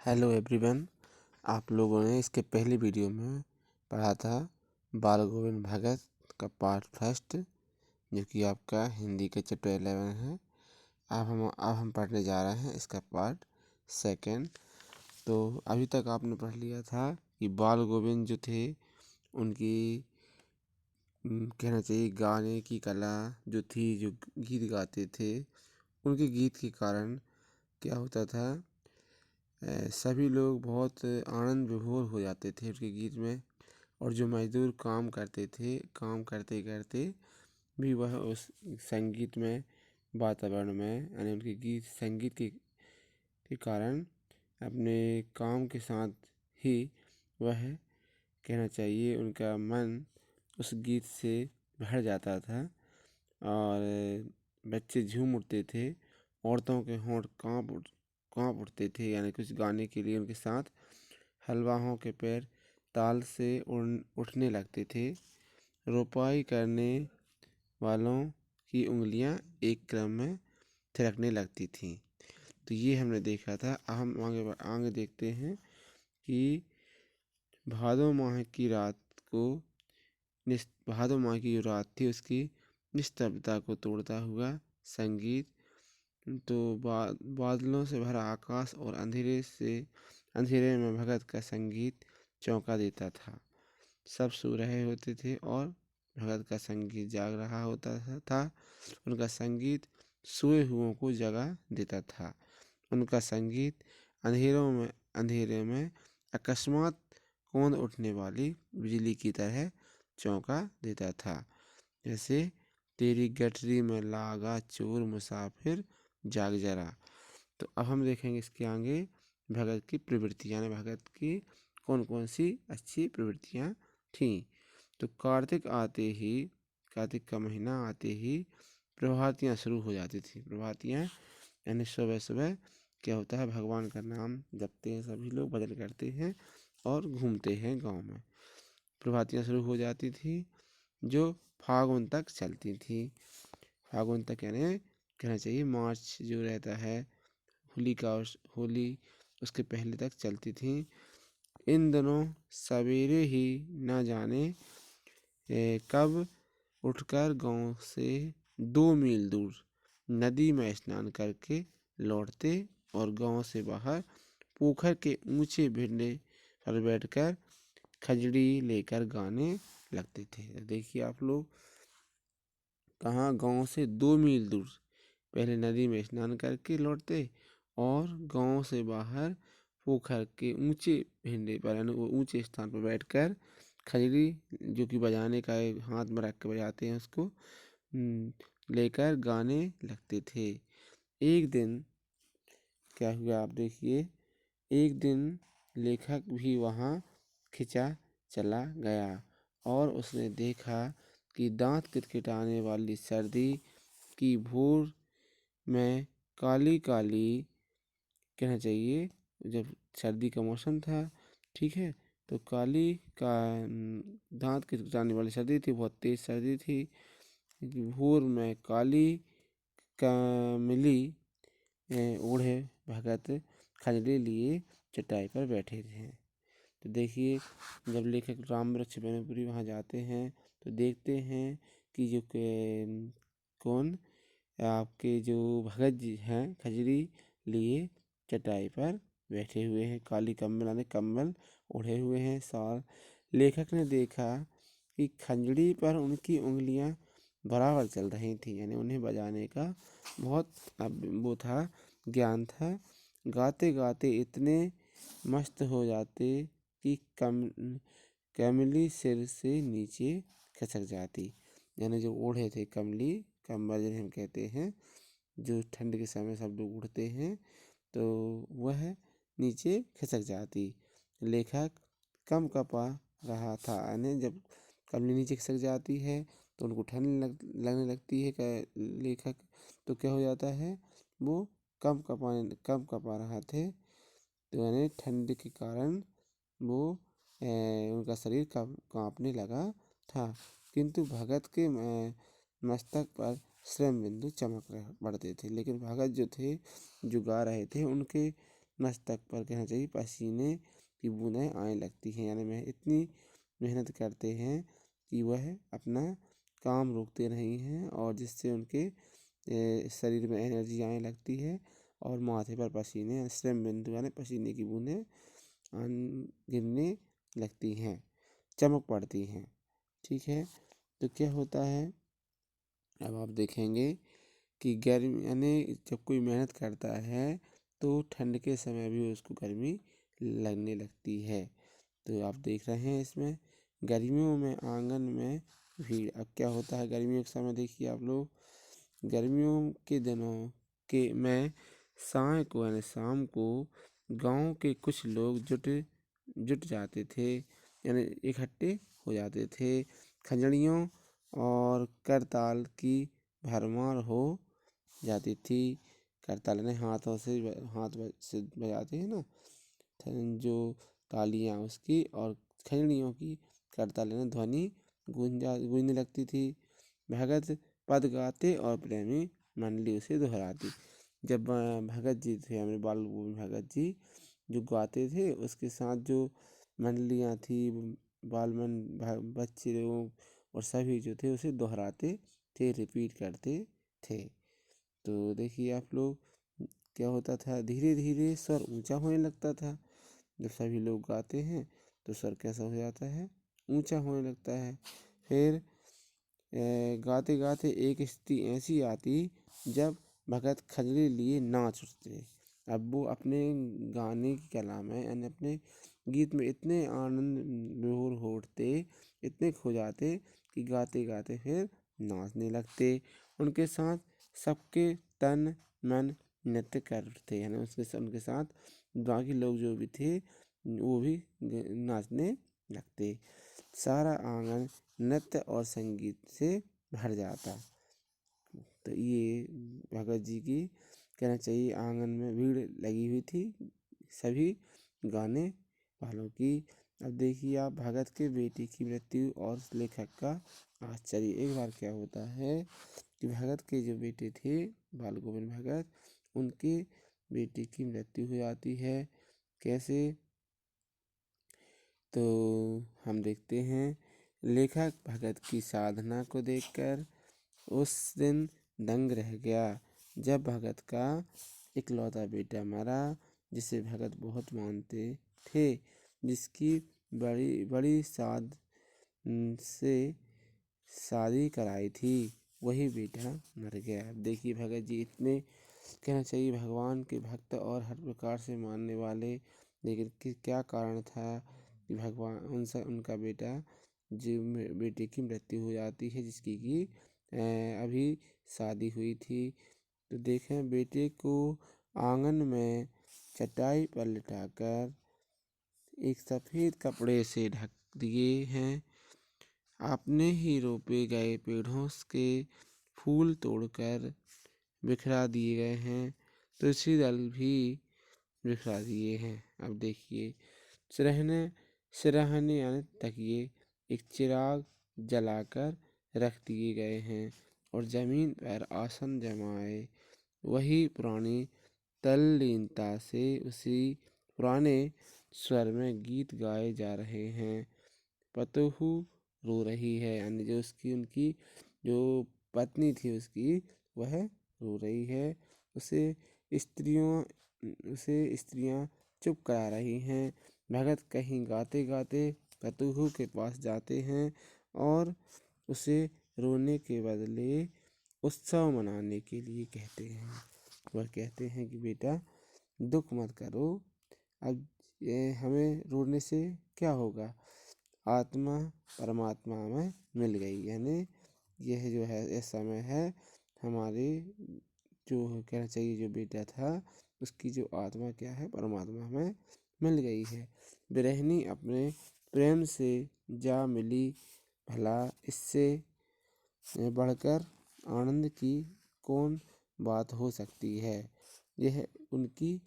Hello everyone. आप लोगों ने इसके पहली वीडियो में पढ़ा था बाल गोविंद भगत का पार्ट फर्स्ट, जो कि आपका हिंदी के चैप्टर 11 है। अब हम पढ़ने जा रहे हैं इसका पार्ट सेकंड। तो अभी तक आपने पढ़ लिया था कि बाल गोविंद जो थे उनकी कहना चाहिए गाने की कला जो थी, जो गीत गाते थे, उनके गीत के कारण क्या होता था, सभी लोग बहुत आनंद विभोर हो जाते थे उनके गीत में। और जो मजदूर काम करते थे, काम करते करते भी वह उस संगीत में, वातावरण में, यानी उनके गीत संगीत के कारण अपने काम के साथ ही वह कहना चाहिए उनका मन उस गीत से भर जाता था और बच्चे झूम उठते थे, औरतों के होंठ कांप उठते थे, यानी कुछ गाने के लिए उनके साथ हलवाहों के पैर ताल से उठने लगते थे। रोपाई करने वालों की उंगलियां एक क्रम में थिरकने लगती थीं। तो ये हमने देखा था। अब हम आगे देखते हैं कि भादों माह की रात को भादों माह की जो रात थी उसकी निस्तब्धता को तोड़ता हुआ संगीत। तो बादलों से भरा आकाश और अंधेरे में भगत का संगीत चौंका देता था। सब सो रहे होते थे और भगत का संगीत जाग रहा होता था। उनका संगीत सोए हुओं को जगा देता था। उनका संगीत अंधेरे में अकस्मात कौंध उठने वाली बिजली की तरह चौंका देता था। जैसे तेरी गठरी में लागा चोर मुसाफिर जाग जरा। तो अब हम देखेंगे इसके आगे भगत की प्रवृत्तियाँ, यानी भगत की कौन कौन सी अच्छी प्रवृत्तियाँ थीं। तो कार्तिक का महीना आते ही प्रभातियाँ शुरू हो जाती थी। प्रभातियाँ यानी सुबह सुबह क्या होता है, भगवान का नाम जपते हैं सभी लोग, भजन करते हैं और घूमते हैं गांव में। प्रभातियाँ शुरू हो जाती थी जो फागुन तक चलती थी। फागुन तक यानी कहना चाहिए मार्च जो रहता है, होली उसके पहले तक चलती थी। इन दिनों सवेरे ही न जाने कब उठकर गांव से 2 मील दूर नदी में स्नान करके लौटते और गांव से बाहर पोखर के ऊंचे भिंडे पर बैठकर खजड़ी लेकर गाने लगते थे। देखिए आप लोग, कहाँ गांव से 2 मील दूर पहले नदी में स्नान करके लौटते और गांव से बाहर पोखर के ऊंचे भिंडे पर, यानी वो ऊंचे स्थान पर बैठकर खजड़ी, जो कि बजाने का हाथ में रख के बजाते हैं उसको, लेकर गाने लगते थे। एक दिन क्या हुआ आप देखिए, एक दिन लेखक भी वहाँ खिंचा चला गया और उसने देखा कि दांत किटकिटाने वाली सर्दी की भोर में काली काली, कहना चाहिए जब सर्दी का मौसम था, ठीक है, तो काली का दांत किटकिटाने वाली सर्दी थी, बहुत तेज सर्दी थी। भोर में काली कमली ओढ़े भगत खजड़ी लिए चटाई पर बैठे थे। तो देखिए, जब लेखक राम वृक्ष मैनपुरी वहाँ जाते हैं तो देखते हैं कि जो कौन आपके जो भगत जी हैं खजड़ी लिए चटाई पर बैठे हुए हैं, काली कम्बल यानी कम्बल ओढ़े हुए हैं साल। लेखक ने देखा कि खंजड़ी पर उनकी उंगलियां बराबर चल रही थी, यानी उन्हें बजाने का बहुत वो था, ज्ञान था। गाते गाते इतने मस्त हो जाते कि कमली सिर से नीचे खसक जाती, यानी जो ओढ़े थे कमली कम्बल जिन्हें हम कहते हैं, जो ठंड के समय सब लोग उड़ते हैं, तो वह नीचे खिसक जाती। लेखक कम कपा रहा था, यानी जब कमली नीचे खिसक जाती है तो उनको ठंड लगने लगती है लेखक, तो क्या हो जाता है, वो कम कपा रहा थे, तो यानी ठंड के कारण वो उनका शरीर कांपने लगा था। किंतु भगत के मस्तक पर श्रम बिंदु चमक पड़ते थे। लेकिन भगत जो थे, जो गा रहे थे, उनके मस्तक पर कहना चाहिए पसीने की बूंदें आने लगती हैं। यानी मैं इतनी मेहनत करते हैं कि वह अपना काम रोकते नहीं हैं, और जिससे उनके शरीर में एनर्जी आने लगती है और माथे पर पसीने श्रम बिंदु यानी पसीने की बूंदें गिरने लगती हैं, चमक पड़ती हैं। ठीक है, तो क्या होता है, अब आप देखेंगे कि गर्मी यानी जब कोई मेहनत करता है तो ठंड के समय भी उसको गर्मी लगने लगती है। तो आप देख रहे हैं इसमें गर्मियों में आंगन में भीड़। अब क्या होता है गर्मियों के समय, देखिए आप लोग, गर्मियों के दिनों के में साय को यानी शाम को गांव के कुछ लोग जुट जाते थे, यानी इकट्ठे हो जाते थे। खंजड़ियों और करताल की भरमार हो जाती थी। करताल ने हाथों से से बजाते हैं ना, जो तालियां उसकी, और खंजड़ियों की करताल ने ध्वनि गूंजने लगती थी। भगत पद गाते और प्रेमी मंडली उसे दोहराती। जब भगत जी थे, हमारे बाल भगत जी जो गाते थे, उसके साथ जो मंडलियाँ थी, बच्चे लोग और सभी जो थे उसे दोहराते थे, रिपीट करते थे। तो देखिए आप लोग, क्या होता था, धीरे धीरे स्वर ऊंचा होने लगता था। जब सभी लोग गाते हैं तो स्वर कैसा हो जाता है, ऊंचा होने लगता है। फिर गाते गाते एक स्थिति ऐसी आती जब भगत खजरे लिए नाच उठते। अब वो अपने गाने की कला में यानी अपने गीत में इतने आनंद विभोर हो उठते, इतने खो जाते कि गाते गाते फिर नाचने लगते। उनके साथ सबके तन मन नृत्य करते, यानी उनके साथ बाकी लोग जो भी थे वो भी नाचने लगते। सारा आंगन नृत्य और संगीत से भर जाता। तो ये भगत जी की कहना चाहिए आंगन में भीड़ लगी हुई थी सभी गाने वालों की। अब देखिए आप, भगत के बेटे की मृत्यु और लेखक का आश्चर्य। एक बार क्या होता है कि भगत के जो बेटे थे बाल गोविंद भगत, उनके बेटे की मृत्यु हो जाती है। कैसे, तो हम देखते हैं, लेखक भगत की साधना को देखकर उस दिन दंग रह गया। जब भगत का इकलौता बेटा मरा, जिसे भगत बहुत मानते थे, जिसकी बड़ी बड़ी से शादी कराई थी, वही बेटा मर गया। देखिए भगत जी इतने, कहना चाहिए, भगवान के भक्त और हर प्रकार से मानने वाले, लेकिन क्या कारण था कि भगवान उनका बेटे की मृत्यु हो जाती है, जिसकी कि अभी शादी हुई थी। तो देखें, बेटे को आंगन में चटाई पर लिटाकर एक सफ़ेद कपड़े से ढक दिए हैं। अपने ही रोपे गए पेड़ों के फूल तोड़कर बिखरा दिए गए हैं, तुलसी दल भी बिखरा दिए हैं। अब देखिए, सिरहाने यानी तकिए एक चिराग जलाकर रख दिए गए हैं, और जमीन पर आसन जमाए वही पुरानी तल्लीनता से उसी पुराने स्वर में गीत गाए जा रहे हैं। पतोहू रो रही है, यानी जो उनकी जो पत्नी थी उसकी, वह रो रही है। उसे स्त्रियां चुप करा रही हैं। भगत कहीं गाते गाते पतोहू के पास जाते हैं और उसे रोने के बदले उत्सव मनाने के लिए कहते हैं। वह कहते हैं कि बेटा, दुख मत करो, अब हमें रोने से क्या होगा, आत्मा परमात्मा में मिल गई। यानी यह जो है इस समय है हमारे, जो कहना चाहिए, जो बेटा था उसकी जो आत्मा क्या है, परमात्मा में मिल गई है। विरहिणी अपने प्रेम से जा मिली, भला इससे बढ़कर आनंद की कौन बात हो सकती है। यह उनकी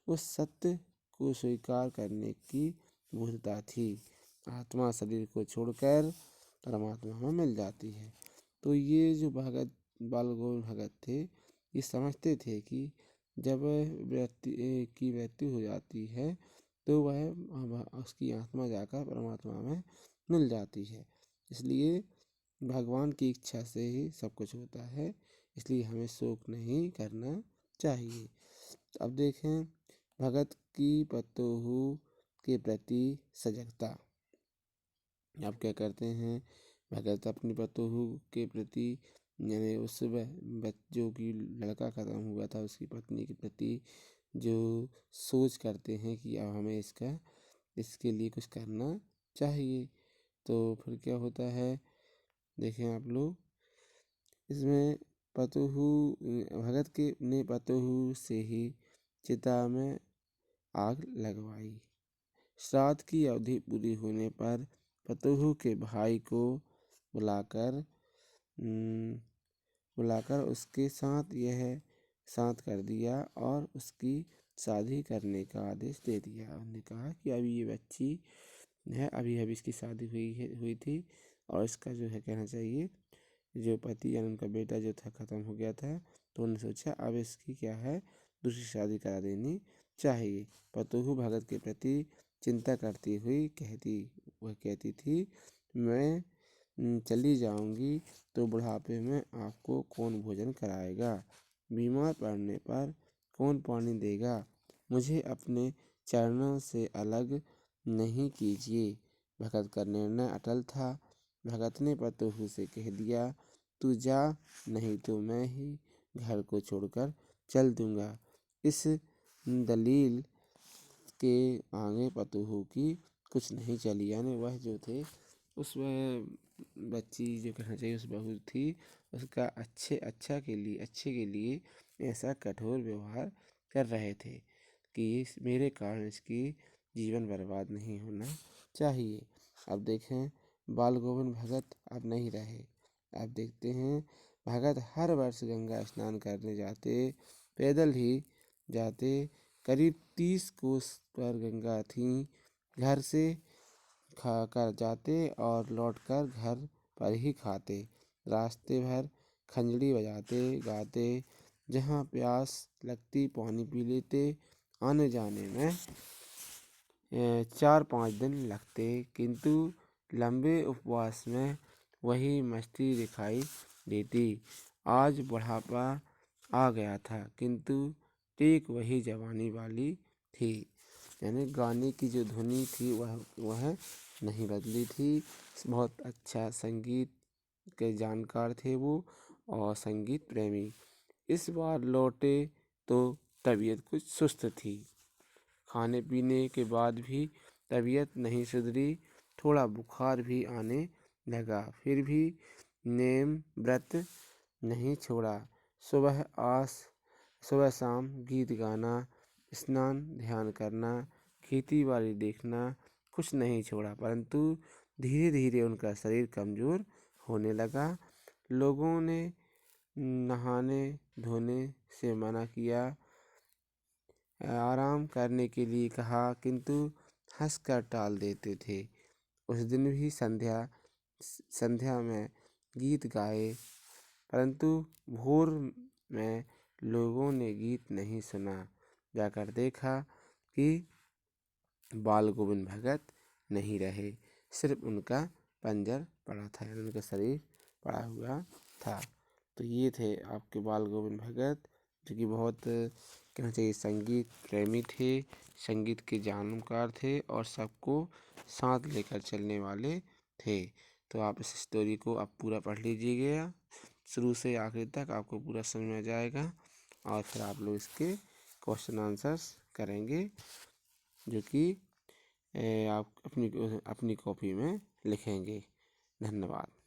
उस सत्य को स्वीकार करने की बुद्धता थी। आत्मा शरीर को छोड़कर परमात्मा में मिल जाती है। तो ये जो बाल गौर भगत थे, ये समझते थे कि जब व्यक्ति की मृत्यु हो जाती है तो वह उसकी आत्मा जाकर परमात्मा में मिल जाती है। इसलिए भगवान की इच्छा से ही सब कुछ होता है, इसलिए हमें शोक नहीं करना चाहिए। अब देखें भगत की पतोहू के प्रति सजगता। आप क्या करते हैं, भगत अपनी पतोहू के प्रति यानी उस जो कि लड़का खत्म हुआ था उसकी पत्नी के प्रति जो सोच करते हैं कि अब हमें इसके लिए कुछ करना चाहिए। तो फिर क्या होता है, देखें आप लोग इसमें पतोहू भगत के ने पतोहू से ही चिता में आग लगवाई। श्राद्ध की अवधि पूरी होने पर पतोहू के भाई को बुलाकर उसके साथ कर दिया और उसकी शादी करने का आदेश दे दिया। उन्होंने कहा कि अभी ये बच्ची है, अभी इसकी शादी हुई थी और इसका जो है कहना चाहिए जो पति यानी उनका बेटा जो था ख़त्म हो गया था, तो उन्होंने सोचा अब इसकी क्या है दूसरी शादी करा देनी चाहिए। पतोहू भगत के प्रति चिंता करती हुई कहती थी, मैं चली जाऊंगी तो बुढ़ापे में आपको कौन भोजन कराएगा, बीमार पड़ने पर कौन पानी देगा, मुझे अपने चरणों से अलग नहीं कीजिए। भगत का निर्णय अटल था। भगत ने पतोहू से कह दिया, तू जा, नहीं तो मैं ही घर को छोड़कर चल दूंगा। इस दलील के आगे पतोहू की कुछ नहीं चली, यानी वह जो थे उस बच्ची जो कहना चाहिए उस बहू थी उसका अच्छे के लिए ऐसा कठोर व्यवहार कर रहे थे कि मेरे कारण इसकी जीवन बर्बाद नहीं होना चाहिए। अब देखें बाल गोविंद भगत अब नहीं रहे। अब देखते हैं भगत हर वर्ष गंगा स्नान करने जाते, पैदल ही जाते। करीब 30 कोस पर गंगा थी। घर से खाकर जाते और लौटकर घर पर ही खाते। रास्ते भर खंजड़ी बजाते गाते, जहाँ प्यास लगती पानी पी लेते। आने जाने में 4-5 दिन लगते, किंतु लंबे उपवास में वही मस्ती दिखाई देती। आज बुढ़ापा आ गया था किंतु टेक वही जवानी वाली थी, यानी गाने की जो धुनी थी वह नहीं बदली थी। बहुत अच्छा संगीत के जानकार थे वो और संगीत प्रेमी। इस बार लौटे तो तबीयत कुछ सुस्त थी। खाने पीने के बाद भी तबीयत नहीं सुधरी, थोड़ा बुखार भी आने लगा, फिर भी नेम व्रत नहीं छोड़ा। सुबह शाम गीत गाना, स्नान ध्यान करना, खेती बाड़ी देखना कुछ नहीं छोड़ा, परंतु धीरे धीरे उनका शरीर कमज़ोर होने लगा। लोगों ने नहाने धोने से मना किया, आराम करने के लिए कहा, किंतु हंसकर टाल देते थे। उस दिन भी संध्या में गीत गाए, परंतु भोर में लोगों ने गीत नहीं सुना। जाकर देखा कि बाल गोविंद भगत नहीं रहे, सिर्फ उनका पंजर पड़ा था, यानी उनका शरीर पड़ा हुआ था। तो ये थे आपके बाल गोविंद भगत, जो कि बहुत कहना चाहिए संगीत प्रेमी थे, संगीत के जानकार थे और सबको साथ लेकर चलने वाले थे। तो आप इस स्टोरी को आप पूरा पढ़ लीजिएगा, शुरू से आखिर तक आपको पूरा समझ में आ जाएगा और फिर आप लोग इसके क्वेश्चन आंसर्स करेंगे, जो कि आप अपनी कॉपी में लिखेंगे। धन्यवाद।